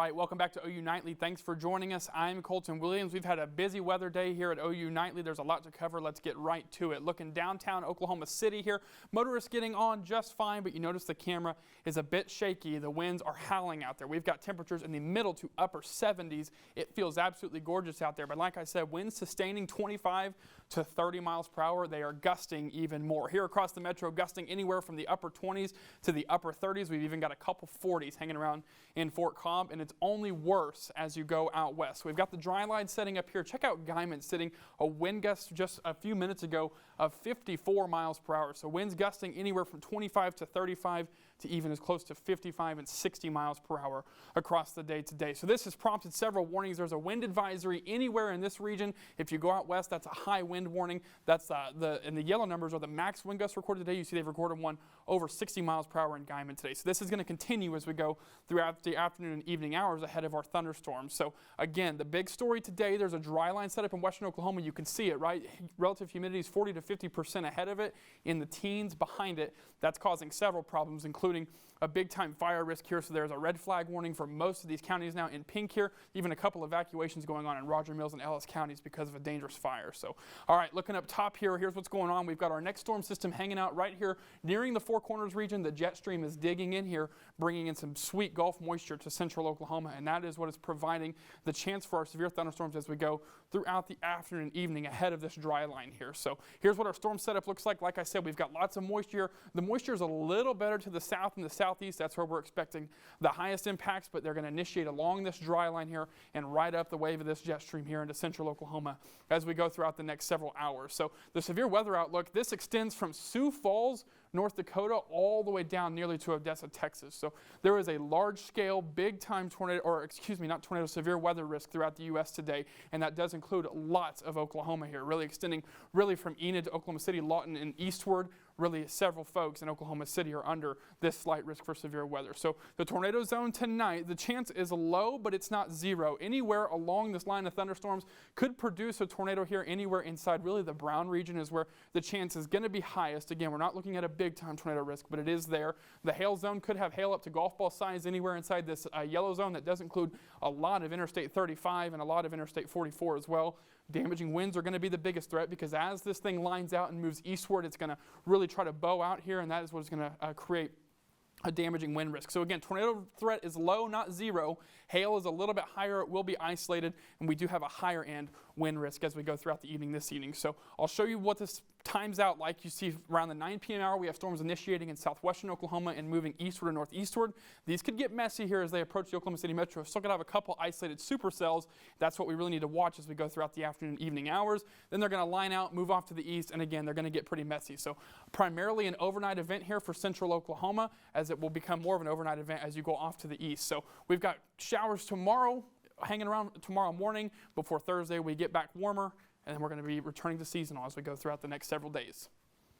right, welcome back to OU Nightly. Thanks for joining us. I'm Colton Williams. We've had a busy weather day here at OU Nightly. There's a lot to cover. Let's get right to it. Looking downtown Oklahoma City here. Motorists getting on just fine, but you notice the camera is a bit shaky. The winds are howling out there. We've got temperatures in the middle to upper 70s. It feels absolutely gorgeous out there. But like I said, winds sustaining 25 to 30 miles per hour. They are gusting even more. Here across the metro, gusting anywhere from the upper 20s to the upper 30s. We've even got a couple 40s hanging around in Fort Cobb, and it's only worse as you go out west. We've got the dry line setting up here. Check out Guyman sitting a wind gust just a few minutes ago of 54 miles per hour. So winds gusting anywhere from 25 to 35 to even as close to 55 and 60 miles per hour across the day today. So this has prompted several warnings. There's a wind advisory anywhere in this region. If you go out west, that's a high wind warning. That's and the yellow numbers are the max wind gusts recorded today. You see they've recorded one over 60 miles per hour in Guyman today. So this is going to continue as we go throughout the afternoon and evening hours ahead of our thunderstorms. So again, the big story today, there's a dry line set up in western Oklahoma. You can see it, right? Relative humidity is 40 to 50% ahead of it, in the teens behind it. That's causing several problems, including a big-time fire risk here. So there's a red flag warning for most of these counties now in pink here. Even a couple evacuations going on in Roger Mills and Ellis counties because of a dangerous fire. So, all right, looking up top here, here's what's going on. We've got our next storm system hanging out right here nearing the Four Corners region. The jet stream is digging in here, bringing in some sweet Gulf moisture to central Oklahoma, and that is what is providing the chance for our severe thunderstorms as we go throughout the afternoon and evening ahead of this dry line here. So here's what our storm setup looks like. Like I said, we've got lots of moisture. The moisture is a little better to the south and the southeast. That's where we're expecting the highest impacts, but they're going to initiate along this dry line here and right up the wave of this jet stream here into central Oklahoma as we go throughout the next several hours. So the severe weather outlook, this extends from Sioux Falls, North Dakota, all the way down nearly to Odessa, Texas. So there is a large-scale, big-time tornado, or excuse me, not tornado, severe weather risk throughout the U.S. today, and that does include lots of Oklahoma here, really extending really from Enid to Oklahoma City, Lawton, and eastward. Really, several folks in Oklahoma City are under this slight risk for severe weather. So the tornado zone tonight, the chance is low, but it's not zero. Anywhere along this line of thunderstorms could produce a tornado here. Anywhere inside really the Brown region is where the chance is going to be highest. Again, we're not looking at a big-time tornado risk, but it is there. The hail zone could have hail up to golf ball size anywhere inside this yellow zone. That does include a lot of Interstate 35 and a lot of Interstate 44 as well. Damaging winds are going to be the biggest threat because as this thing lines out and moves eastward, it's going to really try to bow out here, and that is what is going to create a damaging wind risk. So again, tornado threat is low, not zero. Hail is a little bit higher. It will be isolated, and we do have a higher end wind risk as we go throughout the evening this evening. So I'll show you what this times out like. You see around the 9 p.m. hour, we have storms initiating in southwestern Oklahoma and moving eastward and northeastward. These could get messy here as they approach the Oklahoma City metro. Still going to have a couple isolated supercells. That's what we really need to watch as we go throughout the afternoon and evening hours. Then they're going to line out, move off to the east, and again, they're going to get pretty messy. So primarily an overnight event here for central Oklahoma, as it will become more of an overnight event as you go off to the east. So we've got showers tomorrow, hanging around tomorrow morning. Before Thursday, we get back warmer, and then we're going to be returning to seasonal as we go throughout the next several days.